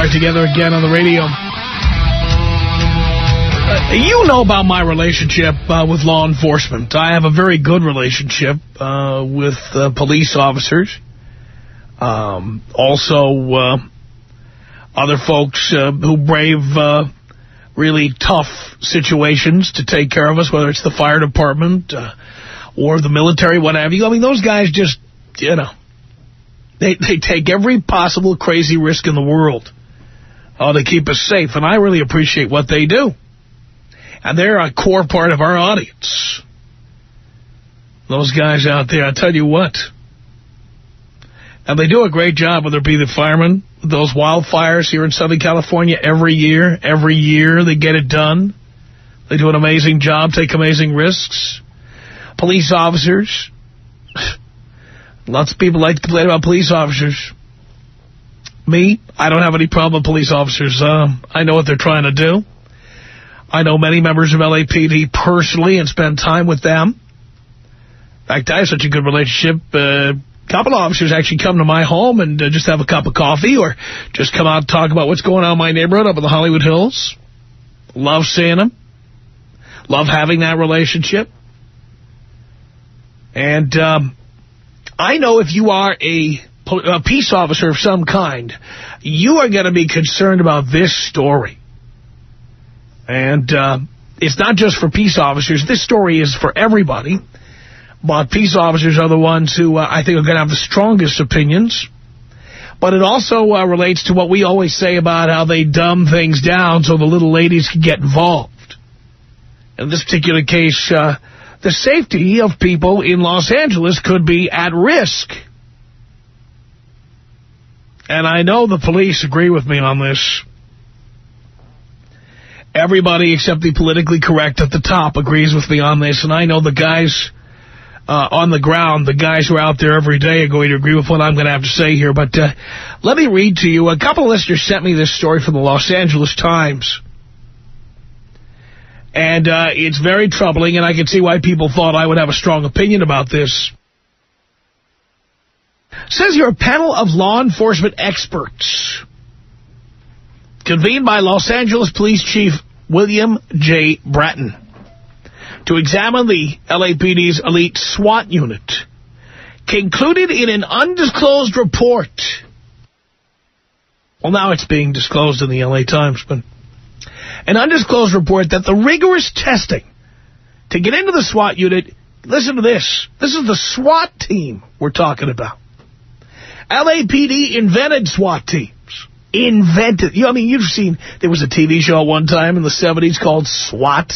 are together again on the radio. You know about my relationship with law enforcement. I have a very good relationship with police officers. Also, other folks who brave really tough situations to take care of us, whether it's the fire department or the military, whatever. I mean, those guys just, you know, they take every possible crazy risk in the world to keep us safe, and I really appreciate what they do. And they're a core part of our audience. Those guys out there, I tell you what. And they do a great job, whether it be the firemen, those wildfires here in Southern California every year. Every year they get it done. They do an amazing job, take amazing risks. Police officers. Lots of people like to complain about police officers. Me, I don't have any problem with police officers. I know what they're trying to do. I know many members of LAPD personally and spend time with them. In fact, I have such a good relationship. A couple of officers actually come to my home and just have a cup of coffee or just come out and talk about what's going on in my neighborhood up in the Hollywood Hills. Love seeing them. Love having that relationship. And I know if you are a peace officer of some kind, you are going to be concerned about this story. And it's not just for peace officers. This story is for everybody. But peace officers are the ones who I think are going to have the strongest opinions. But it also relates to what we always say about how they dumb things down so the little ladies can get involved. In this particular case, the safety of people in Los Angeles could be at risk. And I know the police agree with me on this. Everybody except the politically correct at the top agrees with me on this. And I know the guys on the ground, the guys who are out there every day are going to agree with what I'm going to have to say here. But let me read to you. A couple of listeners sent me this story from the Los Angeles Times. And it's very troubling, and I can see why people thought I would have a strong opinion about this. It says here, a panel of law enforcement experts convened by Los Angeles Police Chief William J. Bratton to examine the LAPD's elite SWAT unit concluded in an undisclosed report. Well, now it's being disclosed in the LA Times, but an undisclosed report that the rigorous testing to get into the SWAT unit, listen to this, this is the SWAT team we're talking about. LAPD invented SWAT teams. Invented. You know, I mean, you've seen, there was a TV show at one time in the 70s called SWAT,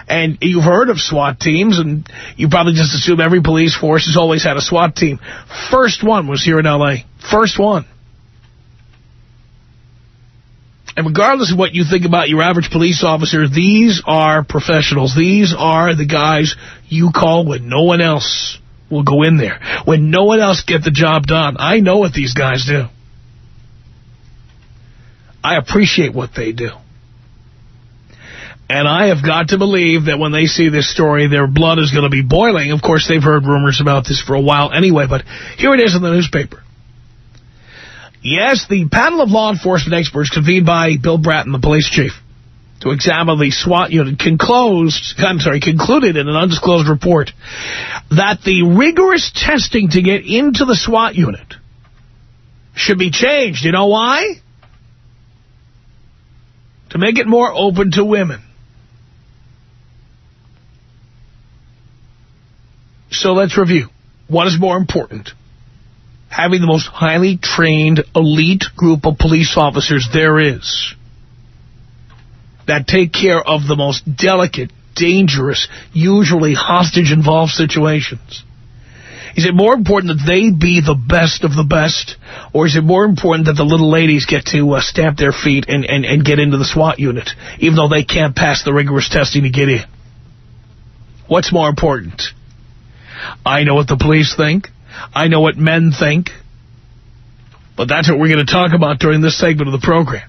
and you've heard of SWAT teams, and you probably just assume every police force has always had a SWAT team. First one was here in L.A. First one. And regardless of what you think about your average police officer, these are professionals. These are the guys you call when no one else will go in there, when no one else get the job done. I know what these guys do. I appreciate what they do. And I have got to believe that when they see this story, their blood is going to be boiling. Of course, they've heard rumors about this for a while anyway, but here it is in the newspaper. Yes, the panel of law enforcement experts convened by Bill Bratton, the police chief, to examine the SWAT unit concluded in an undisclosed report that the rigorous testing to get into the SWAT unit should be changed. You know why? To make it more open to women. So let's review. What is more important? Having the most highly trained, elite group of police officers there is that take care of the most delicate, dangerous, usually hostage-involved situations. Is it more important that they be the best of the best, or is it more important that the little ladies get to stamp their feet and get into the SWAT unit, even though they can't pass the rigorous testing to get in? What's more important? I know what the police think. I know what men think. But that's what we're going to talk about during this segment of the program.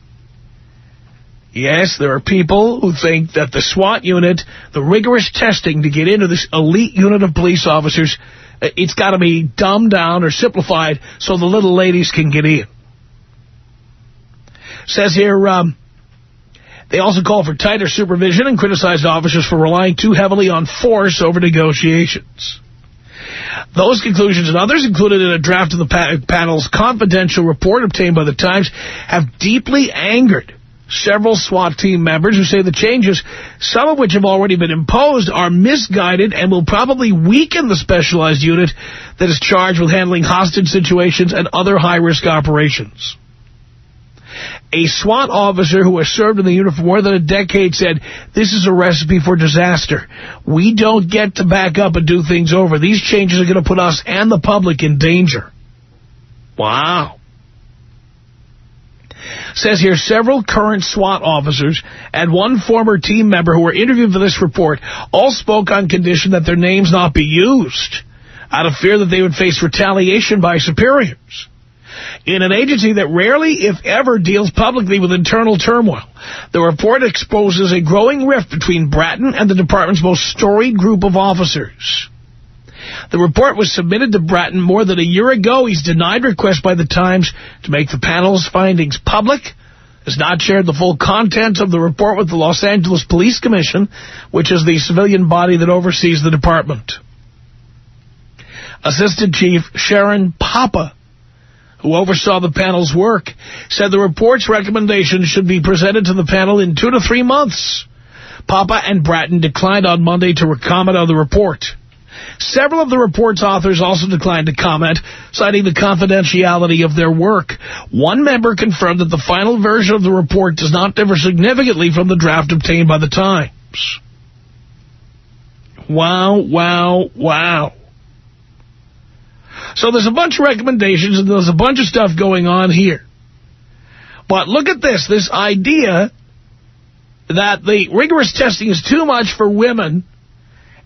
Yes, there are people who think that the SWAT unit, the rigorous testing to get into this elite unit of police officers, it's got to be dumbed down or simplified so the little ladies can get in. Says here, they also call for tighter supervision and criticized officers for relying too heavily on force over negotiations. Those conclusions and others included in a draft of the panel's confidential report obtained by the Times have deeply angered several SWAT team members who say the changes, some of which have already been imposed, are misguided and will probably weaken the specialized unit that is charged with handling hostage situations and other high-risk operations. A SWAT officer who has served in the unit for more than a decade said, "This is a recipe for disaster. We don't get to back up and do things over. These changes are going to put us and the public in danger." Wow. Says here, several current SWAT officers and one former team member who were interviewed for this report all spoke on condition that their names not be used, out of fear that they would face retaliation by superiors. In an agency that rarely, if ever, deals publicly with internal turmoil, the report exposes a growing rift between Bratton and the department's most storied group of officers. The report was submitted to Bratton more than a year ago. He's denied requests by the Times to make the panel's findings public, has not shared the full contents of the report with the Los Angeles Police Commission, which is the civilian body that oversees the department. Assistant Chief Sharon Papa, who oversaw the panel's work, said the report's recommendations should be presented to the panel in 2 to 3 months. Papa and Bratton declined on Monday to comment on the report. Several of the report's authors also declined to comment, citing the confidentiality of their work. One member confirmed that the final version of the report does not differ significantly from the draft obtained by the Times. Wow, wow, wow. So there's a bunch of recommendations and there's a bunch of stuff going on here. But look at this idea that the rigorous testing is too much for women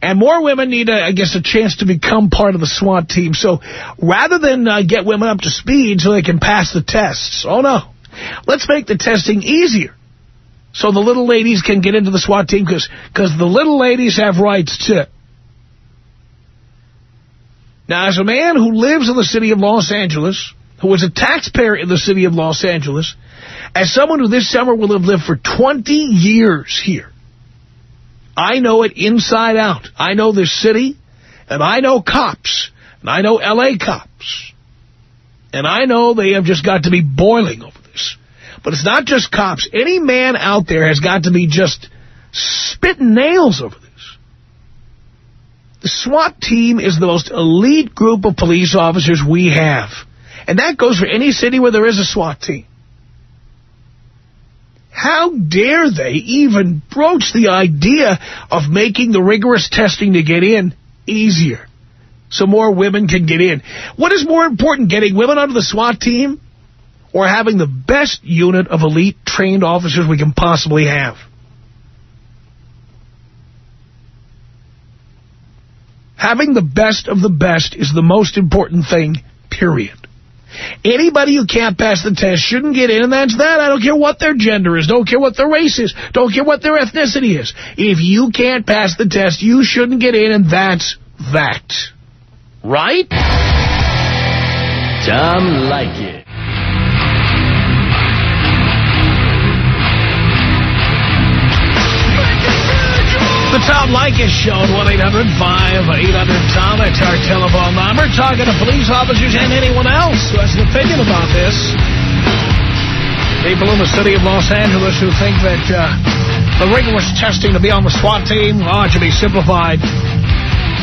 and more women need, a chance to become part of the SWAT team. So rather than get women up to speed so they can pass the tests, oh no, let's make the testing easier so the little ladies can get into the SWAT team because the little ladies have rights too. Now, as a man who lives in the city of Los Angeles, who is a taxpayer in the city of Los Angeles, as someone who this summer will have lived for 20 years here, I know it inside out. I know this city, and I know cops, and I know L.A. cops, and I know they have just got to be boiling over this. But it's not just cops. Any man out there has got to be just spitting nails over this. The SWAT team is the most elite group of police officers we have. And that goes for any city where there is a SWAT team. How dare they even broach the idea of making the rigorous testing to get in easier so more women can get in? What is more important, getting women onto the SWAT team or having the best unit of elite trained officers we can possibly have? Having the best of the best is the most important thing, period. Anybody who can't pass the test shouldn't get in, and that's that. I don't care what their gender is. Don't care what their race is. Don't care what their ethnicity is. If you can't pass the test, you shouldn't get in, and that's that. Right? Tom Leykis. The Tom Leykis Show at 1-800-5800-TOM. That's our telephone number. Talking to police officers and anyone else who has an opinion about this. People in the city of Los Angeles who think that the rigorous testing to be on the SWAT team, it should be simplified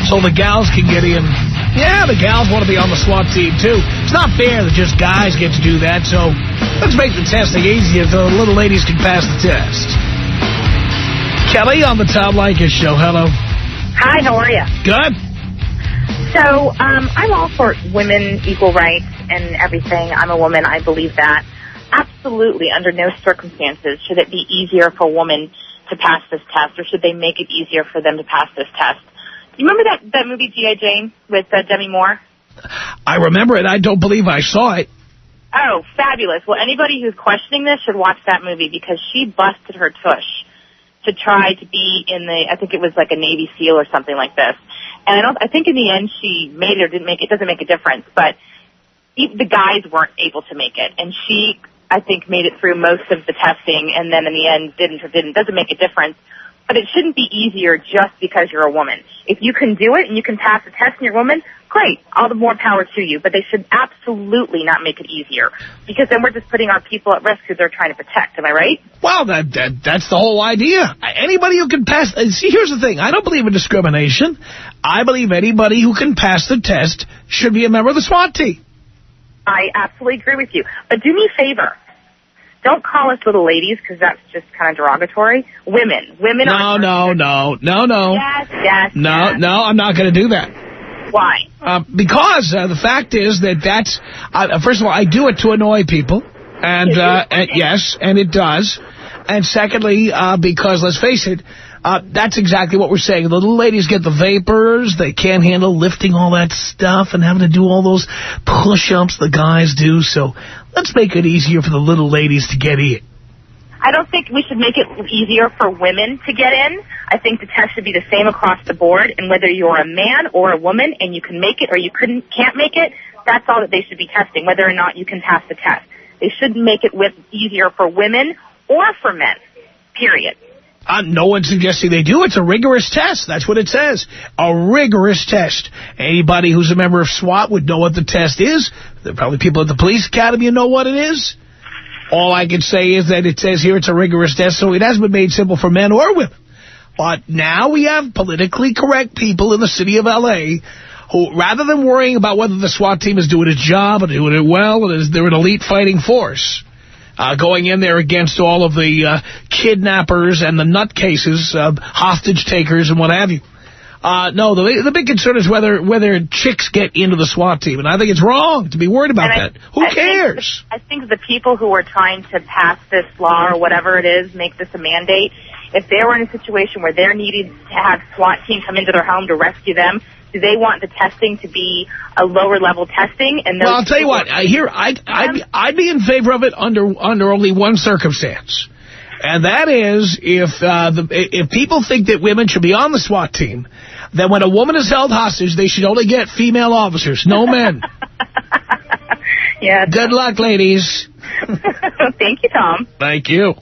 so the gals can get in. Yeah, the gals want to be on the SWAT team, too. It's not fair that just guys get to do that, so let's make the testing easier so the little ladies can pass the test. Kelly on the Tom Leykis Show. Hello. Hi, how are you? Good. So, I'm all for women, equal rights, and everything. I'm a woman. I believe that. Absolutely, under no circumstances should it be easier for a woman to pass this test, or should they make it easier for them to pass this test. You remember that movie G.I. Jane with Demi Moore? I remember it. I don't believe I saw it. Oh, fabulous. Well, anybody who's questioning this should watch that movie because she busted her tush to try to be in I think it was like a Navy SEAL or something like this. And I think in the end she made it or didn't make it. It doesn't make a difference. But the guys weren't able to make it. And she I think, made it through most of the testing and then in the end didn't. Doesn't make a difference. But it shouldn't be easier just because you're a woman. If you can do it and you can pass the test and you're a woman, great. All the more power to you. But they should absolutely not make it easier, because then we're just putting our people at risk who they're trying to protect. Am I right? Well, that's the whole idea. Anybody who can pass... See, here's the thing. I don't believe in discrimination. I believe anybody who can pass the test should be a member of the SWAT team. I absolutely agree with you. But do me a favor. Don't call us little ladies, because that's just kind of derogatory. Women. Women are... No. Yes. No, I'm not going to do that. Why? Because the fact is that's... first of all, I do it to annoy people. And yes, and it does. And secondly, because, let's face it, that's exactly what we're saying. The little ladies get the vapors. They can't handle lifting all that stuff and having to do all those push-ups the guys do. So let's make it easier for the little ladies to get in. I don't think we should make it easier for women to get in. I think the test should be the same across the board, and whether you're a man or a woman and you can make it or you can't make it, that's all that they should be testing, whether or not you can pass the test. They shouldn't make it easier for women or for men, period. No one's suggesting they do. It's a rigorous test. That's what it says. A rigorous test. Anybody who's a member of SWAT would know what the test is. There are probably people at the police academy who know what it is. All I can say is that it says here it's a rigorous test, so it hasn't been made simple for men or women. But now we have politically correct people in the city of L.A. who, rather than worrying about whether the SWAT team is doing its job and doing it well, and they're an elite fighting force, going in there against all of the kidnappers and the nutcases, hostage takers and what have you. No, the big concern is whether chicks get into the SWAT team, and I think it's wrong to be worried about that. Who cares? I think the people who are trying to pass this law or whatever it is, make this a mandate, if they were in a situation where they're needed to have SWAT team come into their home to rescue them, do they want the testing to be a lower level testing? And well, I'll tell you what. I'd be in favor of it under only one circumstance, and that is if people think that women should be on the SWAT team, then when a woman is held hostage, they should only get female officers, no men. Yeah. Good luck, ladies. Thank you, Tom. Thank you.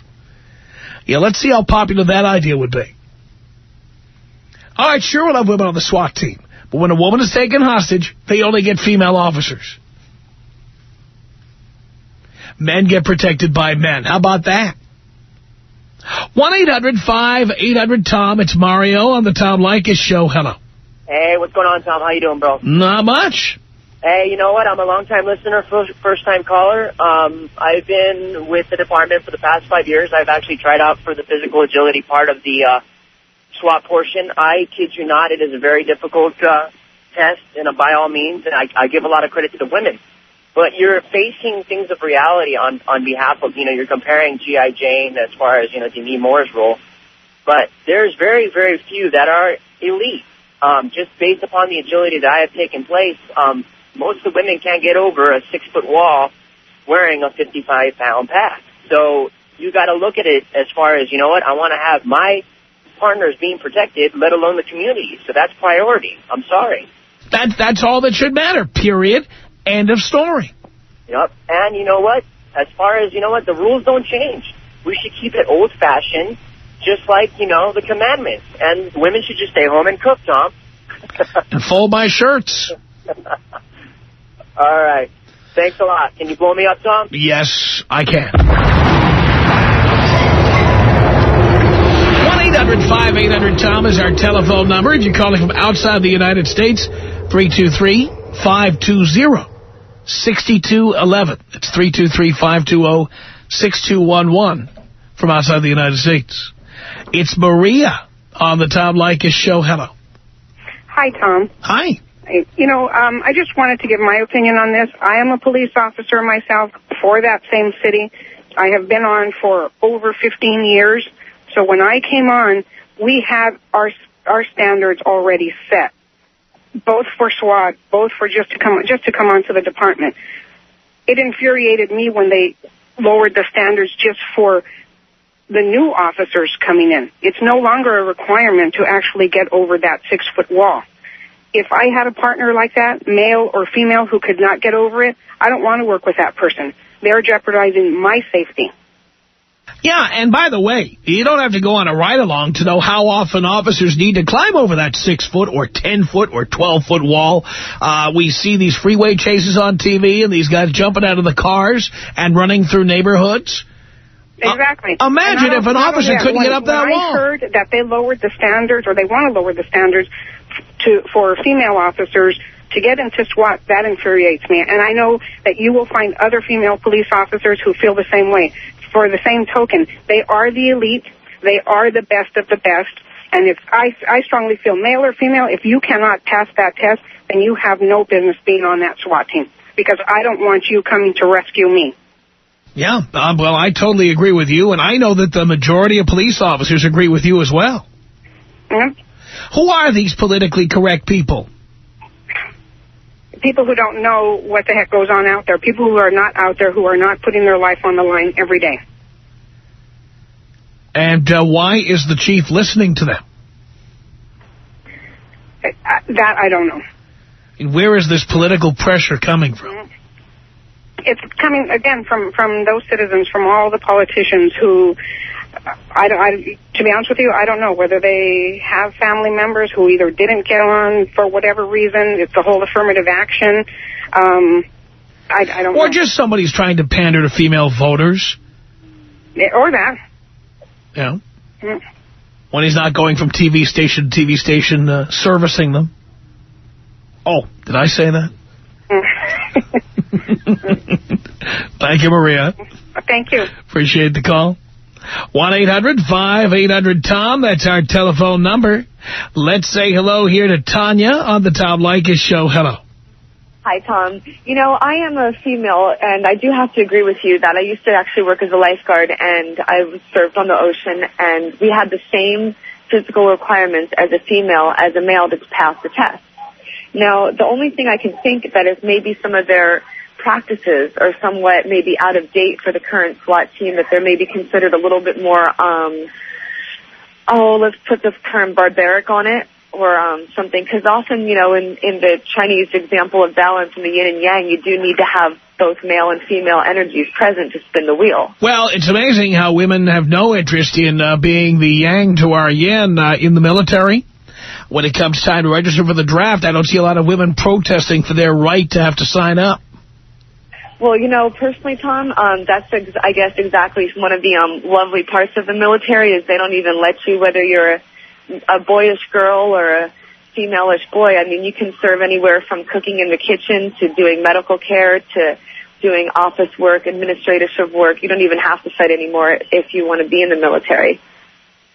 Yeah, let's see how popular that idea would be. All right, sure, we'll have women on the SWAT team. But when a woman is taken hostage, they only get female officers. Men get protected by men. How about that? 1-800-5800-TOM. It's Mario on the Tom Leykis Show. Hello. Hey, what's going on, Tom? How you doing, bro? Not much. Hey, you know what? I'm a long-time listener, first-time caller. I've been with the department for the past 5 years. I've actually tried out for the physical agility part of the SWAT portion. I kid you not, it is a very difficult test, and by all means, and I give a lot of credit to the women. But you're facing things of reality on behalf of, you're comparing G.I. Jane as far as, Demi Moore's role. But there's very, very few that are elite. Just based upon the agility that I have taken place, most of the women can't get over a 6-foot wall wearing a 55-pound pack. So you got to look at it as far as, I want to have my partners being protected, let alone the community. So that's priority. I'm sorry. That's all that should matter, period. End of story. Yep. And you know what? As far as, the rules don't change. We should keep it old-fashioned, just like, the commandments. And women should just stay home and cook, Tom. And fold my shirts. All right. Thanks a lot. Can you blow me up, Tom? Yes, I can. 1-800-5800-TOM is our telephone number. If you're calling from outside the United States, 323-520-6211. It's 323-520-6211 from outside the United States. It's Maria on the Tom Leykis Show. Hello. Hi, Tom. Hi. I just wanted to give my opinion on this. I am a police officer myself for that same city. I have been on for over 15 years. So when I came on, we had our standards already set, both for SWAT, both for just to come onto the department. It infuriated me when they lowered the standards just for the new officers coming in. It's no longer a requirement to actually get over that 6-foot wall. if I had a partner like that, male or female, who could not get over it, I don't want to work with that person. They're jeopardizing my safety. Yeah, and by the way, you don't have to go on a ride-along to know how often officers need to climb over that 6-foot or 10-foot or 12-foot wall. We see these freeway chases on TV and these guys jumping out of the cars and running through neighborhoods. Exactly. Imagine if an officer couldn't get up that wall. I heard that they lowered the standards, or they want to lower the standards for female officers to get into SWAT. That infuriates me. And I know that you will find other female police officers who feel the same way. For the same token, they are the elite. They are the best of the best. And if I strongly feel, male or female, if you cannot pass that test, then you have no business being on that SWAT team, because I don't want you coming to rescue me. Yeah, well, I totally agree with you, and I know that the majority of police officers agree with you as well. Mm-hmm. Who are these politically correct people? People who don't know what the heck goes on out there. People who are not out there, who are not putting their life on the line every day. And why is the chief listening to them? That I don't know. And where is this political pressure coming from? It's coming, again, from those citizens, from all the politicians who, to be honest with you, I don't know whether they have family members who either didn't get on for whatever reason. It's the whole affirmative action. I don't know. Or just somebody's trying to pander to female voters. Or that. Yeah. Mm. When he's not going from TV station to TV station servicing them. Oh, did I say that? Thank you, Maria. Thank you. Appreciate the call. 1-800-5800-TOM. That's our telephone number. Let's say hello here to Tanya on the Tom Leykis Show. Hello. Hi, Tom. You know, I am a female, and I do have to agree with you that I used to actually work as a lifeguard, and I was served on the ocean, and we had the same physical requirements as a female as a male to pass the test. Now, the only thing I can think that is maybe some of their practices are somewhat maybe out of date for the current SWAT team, that they're maybe considered a little bit more, let's put the term barbaric on it, or something, because often, you know, in the Chinese example of balance in the yin and yang, you do need to have both male and female energies present to spin the wheel. Well, it's amazing how women have no interest in being the yang to our yin in the military. When it comes time to register for the draft, I don't see a lot of women protesting for their right to have to sign up. Well, you know, personally, Tom, that's, I guess, exactly one of the lovely parts of the military is they don't even let you, whether you're a boyish girl or a female-ish boy. I mean, you can serve anywhere from cooking in the kitchen to doing medical care to doing office work, administrative work. You don't even have to fight anymore if you want to be in the military,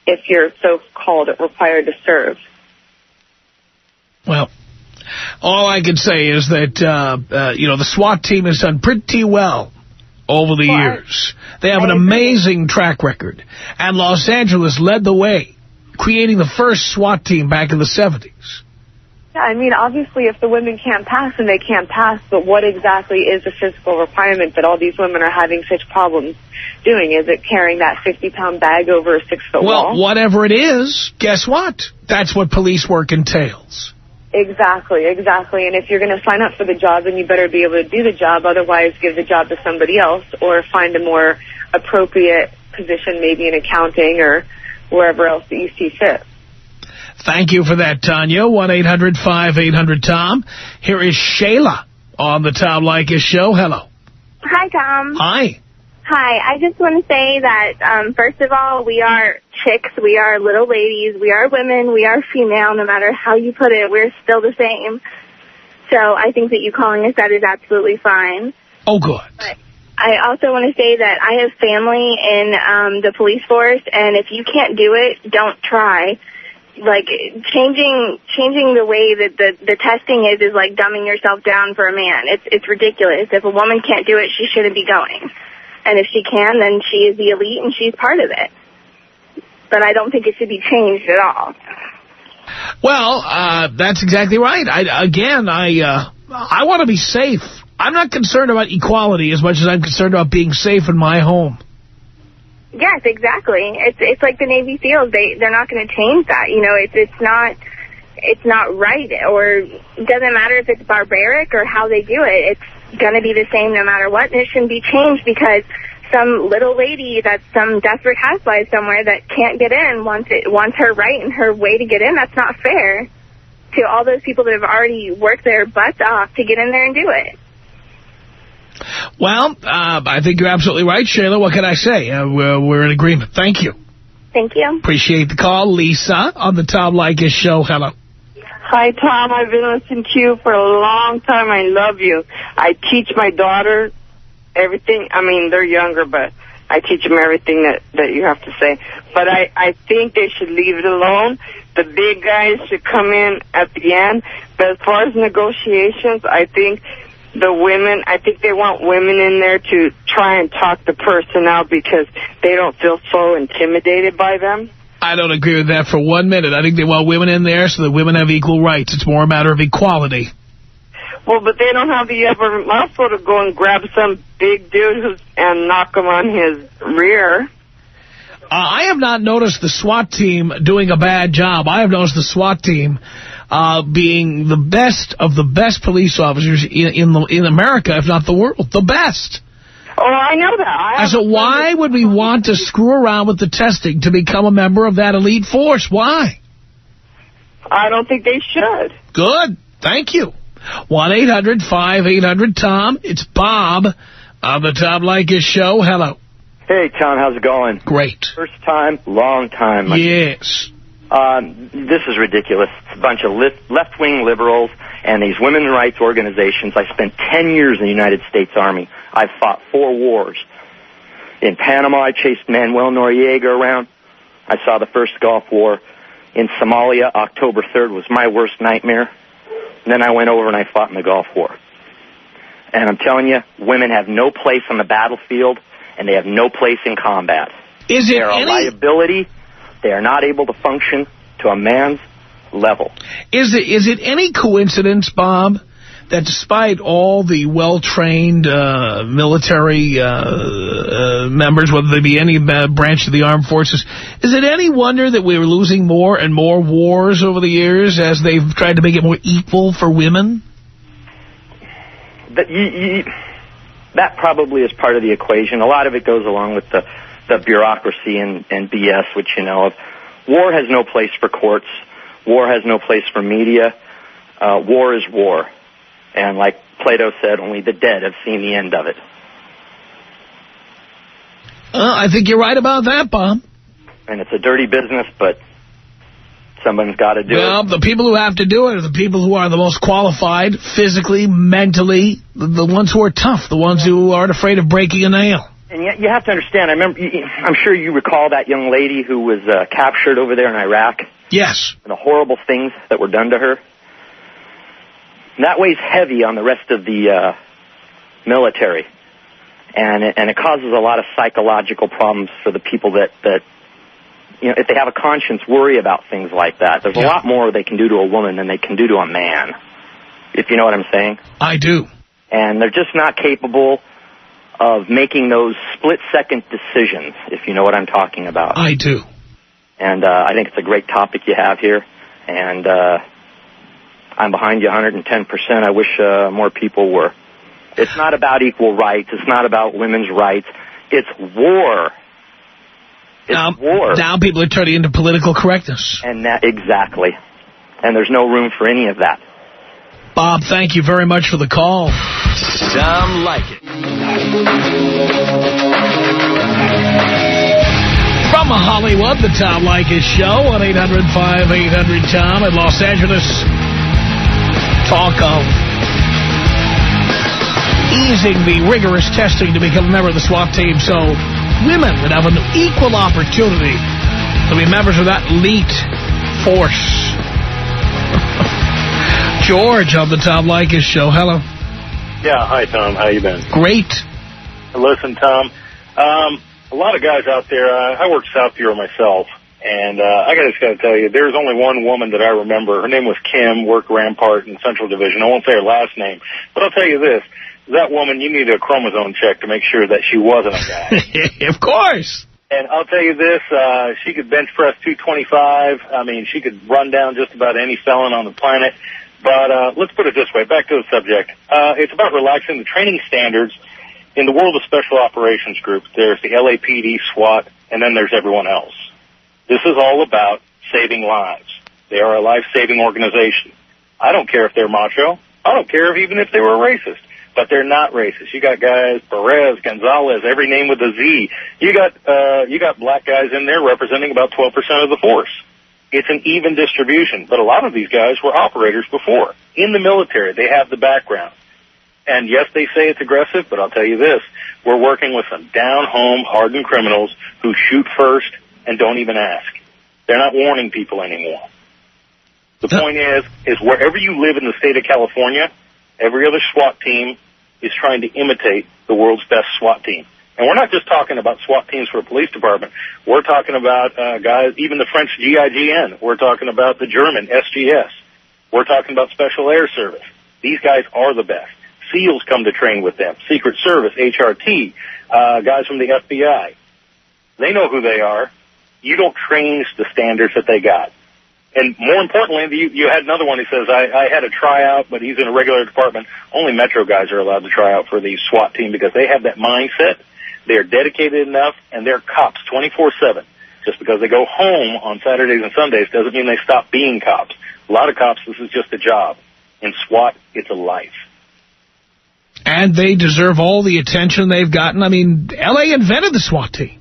if you're so-called required to serve. Well, all I can say is that, the SWAT team has done pretty well over the years. They have an amazing track record. And Los Angeles led the way, creating the first SWAT team back in the 70s. Yeah, I mean, obviously, if the women can't pass, then they can't pass. But what exactly is the physical requirement that all these women are having such problems doing? Is it carrying that 50-pound bag over a 6-foot wall? Well, whatever it is, guess what? That's what police work entails. Exactly. And if you're going to sign up for the job, then you better be able to do the job. Otherwise, give the job to somebody else or find a more appropriate position, maybe in accounting or wherever else that you see fit. Thank you for that, Tanya. 1-800-5800-TOM. Here is Shayla on the Tom Leykis Show. Hello. Hi, Tom. Hi. Hi. I just want to say that, first of all, we are chicks. We are little ladies. We are women. We are female. No matter how you put it, we're still the same. So I think that you calling us that is absolutely fine. Oh, good. But I also want to say that I have family in the police force, and if you can't do it, don't try. Like, changing the way that the testing is like dumbing yourself down for a man. It's ridiculous. If a woman can't do it, she shouldn't be going. And if she can, then she is the elite and she's part of it. But I don't think it should be changed at all. Well, that's exactly right. I want to be safe. I'm not concerned about equality as much as I'm concerned about being safe in my home. Yes, exactly. It's like the Navy SEALs. They're not going to change that. You know, it's not it's not right, or it doesn't matter if it's barbaric or how they do it. It's going to be the same no matter what, and it shouldn't be changed because some little lady that's some desperate housewife somewhere that can't get in wants her right and her way to get in. That's not fair to all those people that have already worked their butts off to get in there and do it. Well, I think you're absolutely right, Shayla. What can I say? We're in agreement. Thank you. Thank you. Appreciate the call. Lisa on the Tom Leykis Show. Hello. Hi, Tom. I've been listening to you for a long time. I love you. I teach my daughter everything. I mean, they're younger, but I teach them everything that you have to say. But I think they should leave it alone. The big guys should come in at the end. But as far as negotiations, I think the women, I think they want women in there to try and talk the person out because they don't feel so intimidated by them. I don't agree with that for 1 minute. I think they want women in there so that women have equal rights. It's more a matter of equality. Well, but they don't have the upper muscle to go and grab some big dude and knock him on his rear. I have not noticed the SWAT team doing a bad job. I have noticed the SWAT team being the best of the best police officers in America, if not the world. The best. Oh, I know that. So why would we want to screw around with the testing to become a member of that elite force? Why? I don't think they should. Good. Thank you. 1-800-5800-TOM. It's Bob on the Tom Leykis Show. Hello. Hey, Tom. How's it going? Great. First time, long time. Yes. This is ridiculous. It's a bunch of left-wing liberals and these women's rights organizations. I spent 10 years in the United States Army. I've fought 4 wars. In Panama, I chased Manuel Noriega around. I saw the first Gulf War. In Somalia, October 3rd was my worst nightmare. And then I went over and I fought in the Gulf War. And I'm telling you, women have no place on the battlefield, and they have no place in combat. They are a liability. They are not able to function to a man's level. Is it any coincidence, Bob, that despite all the well-trained military members, whether they be any branch of the armed forces, is it any wonder that we're losing more and more wars over the years as they've tried to make it more equal for women? That probably is part of the equation. A lot of it goes along with the bureaucracy and BS, which you know of. War has no place for courts. War has no place for media. War is war. And like Plato said, only the dead have seen the end of it. I think you're right about that, Bob. And it's a dirty business, but someone's got to do it. Well, the people who have to do it are the people who are the most qualified, physically, mentally, the ones who are tough, the ones who aren't afraid of breaking a nail. And yet you have to understand, I'm sure you recall that young lady who was captured over there in Iraq. Yes. And the horrible things that were done to her. And that weighs heavy on the rest of the military. And it causes a lot of psychological problems for the people that you know, if they have a conscience, worry about things like that. There's a lot more they can do to a woman than they can do to a man, if you know what I'm saying. I do. And they're just not capable of making those split-second decisions, if you know what I'm talking about. I do. And I think it's a great topic you have here. And I'm behind you 110%. I wish more people were. It's not about equal rights. It's not about women's rights. It's war. It's war. Now people are turning into political correctness. And exactly. And there's no room for any of that. Bob, thank you very much for the call. Tom Leykis. From Hollywood, the Tom Leykis Show, 1-800-5800-TOM. In Los Angeles, talk of easing the rigorous testing to become a member of the SWAT team so women would have an equal opportunity to be members of that elite force. George on the Tom Leykis Show. Hello. Yeah, hi, Tom. How you been? Great. Listen, Tom, a lot of guys out there, I work South Bureau myself, and I just got to tell you, there's only one woman that I remember. Her name was Kim, worked Rampart in Central Division. I won't say her last name, but I'll tell you this. That woman, you need a chromosome check to make sure that she wasn't a guy. Of course. And I'll tell you this, she could bench press 225. I mean, she could run down just about any felon on the planet. But let's put it this way, back to the subject. It's about relaxing the training standards. In the world of special operations groups, there's the LAPD, SWAT, and then there's everyone else. This is all about saving lives. They are a life-saving organization. I don't care if they're macho. I don't care even if they were racist. But they're not racist. You got guys, Perez, Gonzalez, every name with a Z. You got black guys in there representing about 12% of the force. It's an even distribution. But a lot of these guys were operators before. In the military, they have the background. And yes, they say it's aggressive, but I'll tell you this. We're working with some down-home, hardened criminals who shoot first and don't even ask. They're not warning people anymore. The point is wherever you live in the state of California, every other SWAT team is trying to imitate the world's best SWAT team. And we're not just talking about SWAT teams for a police department. We're talking about guys, even the French GIGN. We're talking about the German SGS. We're talking about Special Air Service. These guys are the best. SEALs come to train with them. Secret Service, HRT, guys from the FBI. They know who they are. You don't change the standards that they got. And more importantly, you had another one. He says, I had a tryout, but he's in a regular department. Only Metro guys are allowed to try out for the SWAT team because they have that mindset. They're dedicated enough, and they're cops 24/7. Just because they go home on Saturdays and Sundays doesn't mean they stop being cops. A lot of cops, this is just a job. In SWAT, it's a life. And they deserve all the attention they've gotten. I mean, L.A. invented the SWAT team.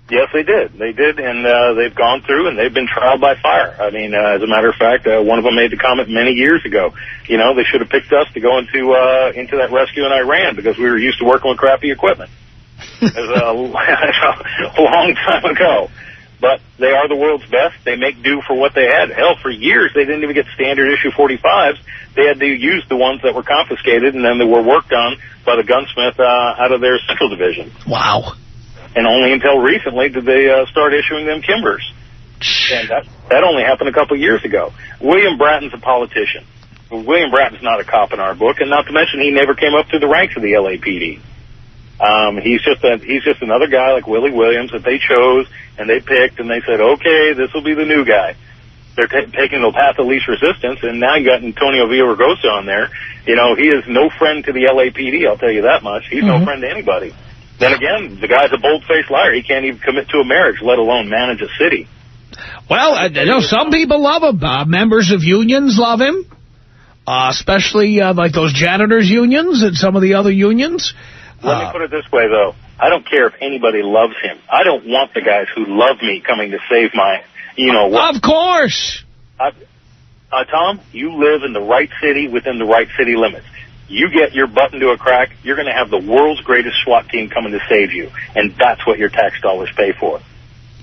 Yes, they did. They did, and they've gone through, and they've been trialed by fire. I mean, as a matter of fact, one of them made the comment many years ago. You know, they should have picked us to go into that rescue in Iran because we were used to working with crappy equipment. It was a long time ago. But they are the world's best. They make do for what they had. Hell, for years, they didn't even get standard issue 45s. They had to use the ones that were confiscated, and then they were worked on by the gunsmith out of their Central Division. Wow. And only until recently did they start issuing them Kimbers. And that only happened a couple years ago. William Bratton's a politician. William Bratton's not a cop in our book, and not to mention he never came up through the ranks of the LAPD. He's just another guy like Willie Williams that they chose and they picked, and they said, okay, this will be the new guy. They're taking the path of least resistance, and now you got Antonio Villaraigosa on there. You know, he is no friend to the LAPD, I'll tell you that much. He's no friend to anybody. Then again, the guy's a bold-faced liar. He can't even commit to a marriage, let alone manage a city. Well, you know, some people love him. Members of unions love him, especially like those janitors' unions and some of the other unions. Let me put it this way, though. I don't care if anybody loves him. I don't want the guys who love me coming to save my, you know. Of course. Tom, you live in the right city within the right city limits. You get your butt into a crack, you're going to have the world's greatest SWAT team coming to save you. And that's what your tax dollars pay for.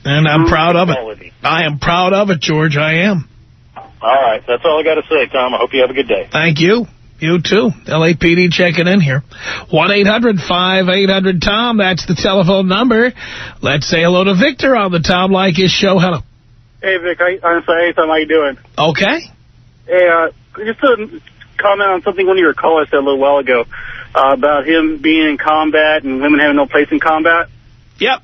And I'm proud of it. I am proud of it, George. I am. All right. That's all I got to say, Tom. I hope you have a good day. Thank you. You too. LAPD checking in here. 1-800-5800-TOM. That's the telephone number. Let's say hello to Victor on the Tom Leykis Show. Hello. Hey, Vic. I'm sorry. Hey, Tom. How you doing? Okay. Hey, just to comment on something one of your callers said a little while ago about him being in combat and women having no place in combat. Yep.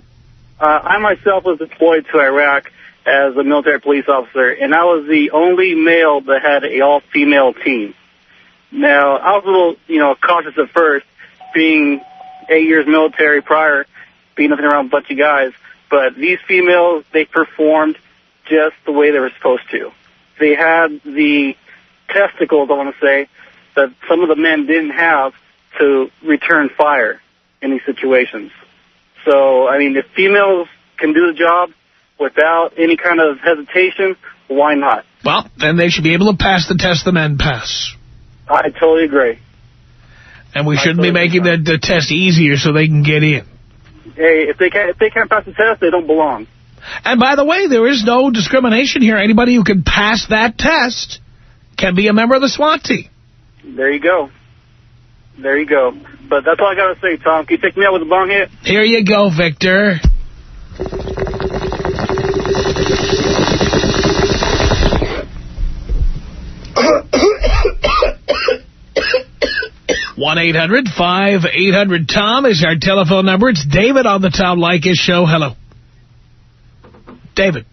I myself was deployed to Iraq as a military police officer, and I was the only male that had an all-female team. Now, I was a little, cautious at first, being 8 years military prior, being nothing around a bunch of guys. But these females, they performed just the way they were supposed to. They had the testicles, I want to say, that some of the men didn't have to return fire in these situations. So, I mean, if females can do the job without any kind of hesitation, why not? Well, then they should be able to pass the test the men pass. I totally agree. And we shouldn't be making the test easier so they can get in. Hey, if they can't pass the test, they don't belong. And by the way, there is no discrimination here. Anybody who can pass that test can be a member of the SWAT team. There you go. There you go. But that's all I got to say, Tom. Can you take me out with a bong hit? Here you go, Victor. 1-800-5800-TOM is our telephone number. It's David on the Tom Leykis Show. Hello. David.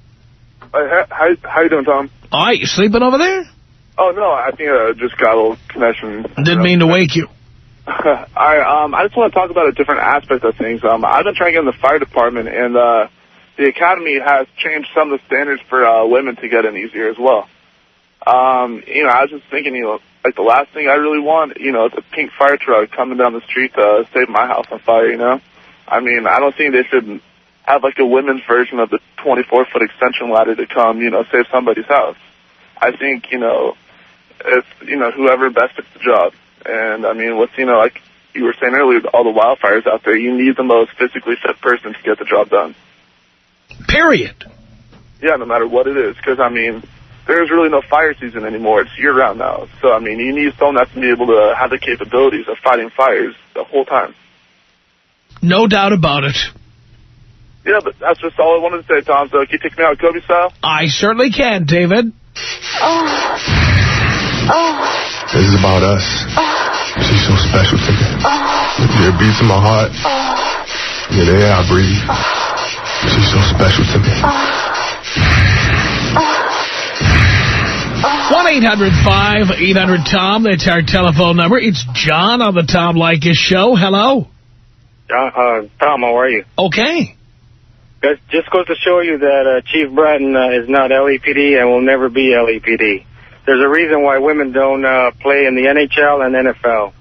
How you doing, Tom? All right, you sleeping over there? Oh, no, I think I just got a little connection. Didn't mean to wake you. I just want to talk about a different aspect of things. I've been trying to get in the fire department, and the academy has changed some of the standards for women to get in easier as well. I was just thinking, like the last thing I really want, it's a pink fire truck coming down the street to save my house on fire, I mean, I don't think they should have like a women's version of the 24-foot extension ladder to come, save somebody's house. I think, it's, whoever best fits the job. And, I mean, like you were saying earlier, all the wildfires out there, you need the most physically fit person to get the job done. Period. Yeah, no matter what it is. Because, I mean, there's really no fire season anymore. It's year-round now. So, I mean, you need someone that's going to be able to have the capabilities of fighting fires the whole time. No doubt about it. Yeah, but that's just all I wanted to say, Tom. So can you take me out Kobe style? I certainly can, David. This is about us. She's so special to me. It beats in my heart. Yeah, the air I breathe. She's so special to me. 1-800-5800-TOM. That's our telephone number. It's John on the Tom Leykis Show. Hello. Tom, how are you? Okay. Just goes to show you that Chief Bratton is not LAPD and will never be LAPD. There's a reason why women don't play in the NHL and NFL.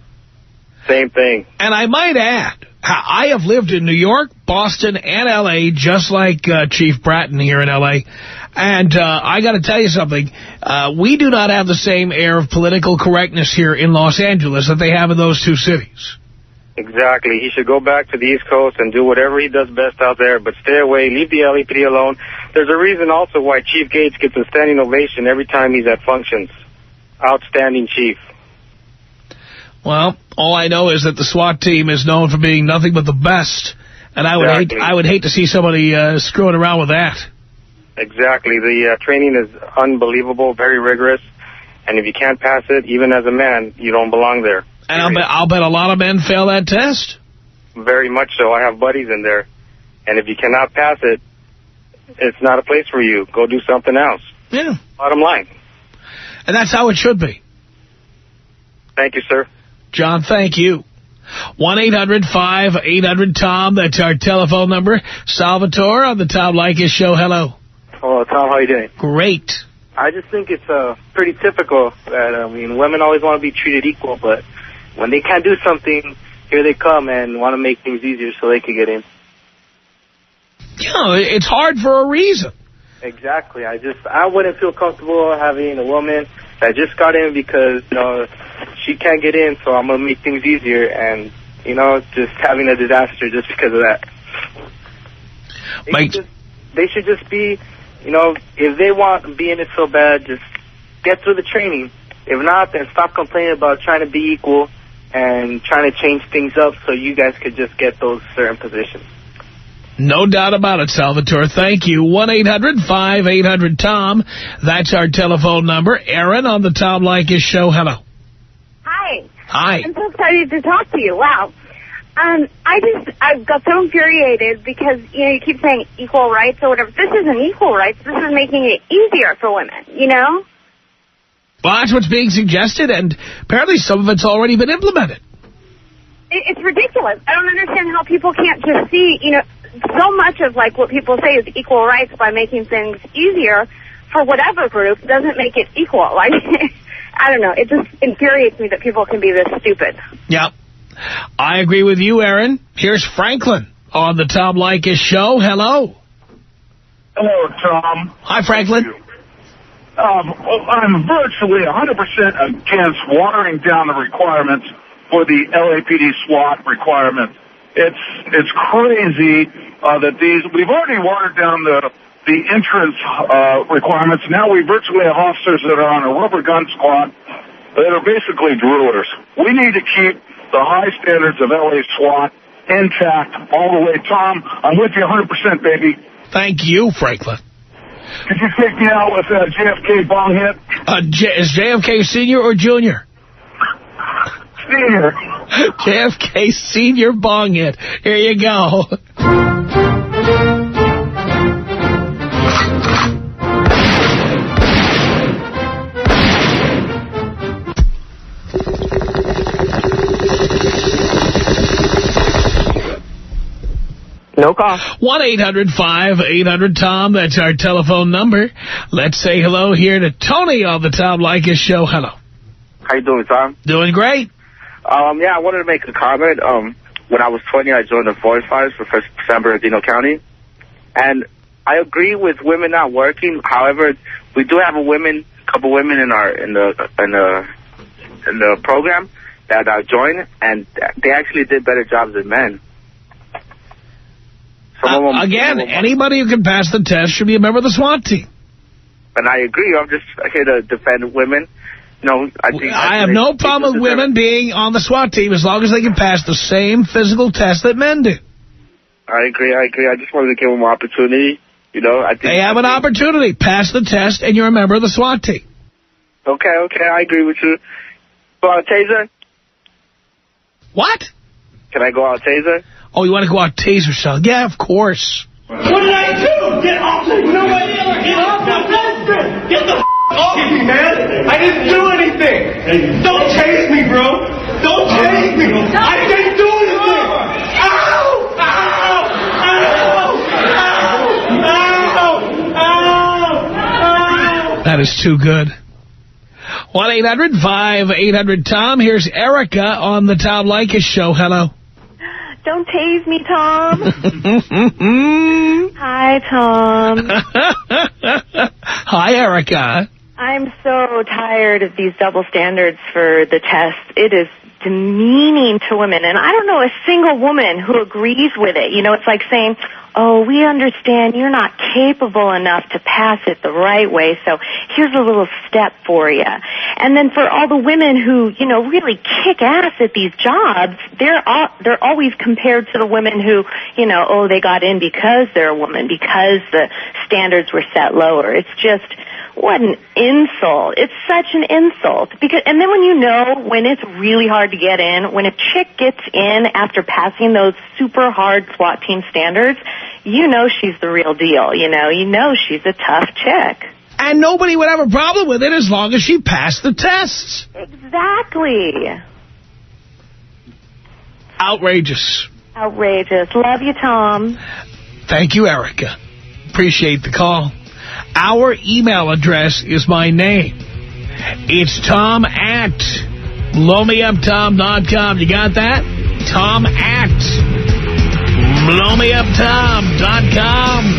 Same thing. And I might add, I have lived in New York, Boston, and L.A., just like Chief Bratton here in L.A., and I got to tell you something. We do not have the same air of political correctness here in Los Angeles that they have in those two cities. Exactly. He should go back to the East Coast and do whatever he does best out there, but stay away, leave the LAPD alone. There's a reason also why Chief Gates gets a standing ovation every time he's at functions. Outstanding chief. Well, all I know is that the SWAT team is known for being nothing but the best, and I would hate to see somebody screwing around with that. Exactly. The training is unbelievable, very rigorous, and if you can't pass it, even as a man, you don't belong there. And I'll bet a lot of men fail that test. Very much so. I have buddies in there. And if you cannot pass it, it's not a place for you. Go do something else. Yeah. Bottom line. And that's how it should be. Thank you, sir. John, thank you. 1-800-5800-TOM. That's our telephone number. Salvatore on the Tom Leykis Show. Hello. Hello, Tom. How are you doing? Great. I just think it's pretty typical that, women always want to be treated equal, but when they can't do something, here they come and want to make things easier so they can get in. Yeah, it's hard for a reason. Exactly. I wouldn't feel comfortable having a woman that just got in because, she can't get in, so I'm going to make things easier and, just having a disaster just because of that. They should just be, if they want to be in it so bad, just get through the training. If not, then stop complaining about trying to be equal and trying to change things up so you guys could just get those certain positions. No doubt about it, Salvatore. Thank you. 1-800-5800-TOM. That's our telephone number. Aaron on the Tom Leykis Show. Hello. Hi. Hi. I'm so excited to talk to you. Wow. I got so infuriated because, you keep saying equal rights or whatever. This isn't equal rights. This is making it easier for women, Well, that's what's being suggested, and apparently some of it's already been implemented. It's ridiculous. I don't understand how people can't just see, so much of, what people say is equal rights by making things easier for whatever group doesn't make it equal. I don't know. It just infuriates me that people can be this stupid. Yep. I agree with you, Aaron. Here's Franklin on the Tom Leykis Show. Hello. Hello, Tom. Hi, Franklin. I'm virtually 100% against watering down the requirements for the LAPD SWAT requirements. It's crazy that we've already watered down the entrance requirements. Now we virtually have officers that are on a rubber gun squad that are basically drillers. We need to keep the high standards of LA SWAT intact all the way. Tom, I'm with you 100%, baby. Thank you, Franklin. Could you take me out with a JFK bong hit? Is JFK senior or junior? Senior. JFK senior bong hit. Here you go. No call. 1-800-5800-TOM. That's our telephone number. Let's say hello here to Tony on the Tom Leykis Show. Hello. How you doing, Tom? Doing great. Yeah, I wanted to make a comment. When I was 20, I joined the Forest Fires for San Bernardino County. And I agree with women not working. However, we do have a couple women in the program that joined, and they actually did better jobs than men. Again, anybody who can pass the test should be a member of the SWAT team. And I agree. I'm just here to defend women. No, I have no problem with women being on the SWAT team as long as they can pass the same physical test that men do. I agree. I just wanted to give them an opportunity. You know, they have an opportunity. Pass the test, and you're a member of the SWAT team. Okay, I agree with you. Go out taser? What? Can I go out taser? Oh, you want to go out taser style? Yeah, of course. What did I do? Get off the... No way ever get off the fence! Get the off me, man! I didn't do anything! Don't chase me, bro! Don't chase me! I didn't do anything! Ow! Ow! Ow! Ow! Ow! That is too good. 1-800-5800-TOM. Here's Erica on the Tom Leykis Show. Hello. Don't tase me, Tom. Hi, Tom. Hi, Erica. I'm so tired of these double standards for the test. It is demeaning to women, and I don't know a single woman who agrees with it. You know, it's like saying, oh, we understand you're not capable enough to pass it the right way, so here's a little step for you. And then for all the women who, you know, really kick ass at these jobs, they're always compared to the women who, you know, oh, they got in because they're a woman, because the standards were set lower. It's just, what an insult. It's such an insult. And then when you know when it's really hard to get in, when a chick gets in after passing those super hard SWAT team standards, you know she's the real deal. You know she's a tough chick. And nobody would have a problem with it as long as she passed the tests. Exactly. Outrageous. Outrageous. Love you, Tom. Thank you, Erica. Appreciate the call. Our email address is my name. It's Tom@blowmeuptom.com. You got that? Tom@blowmeuptom.com.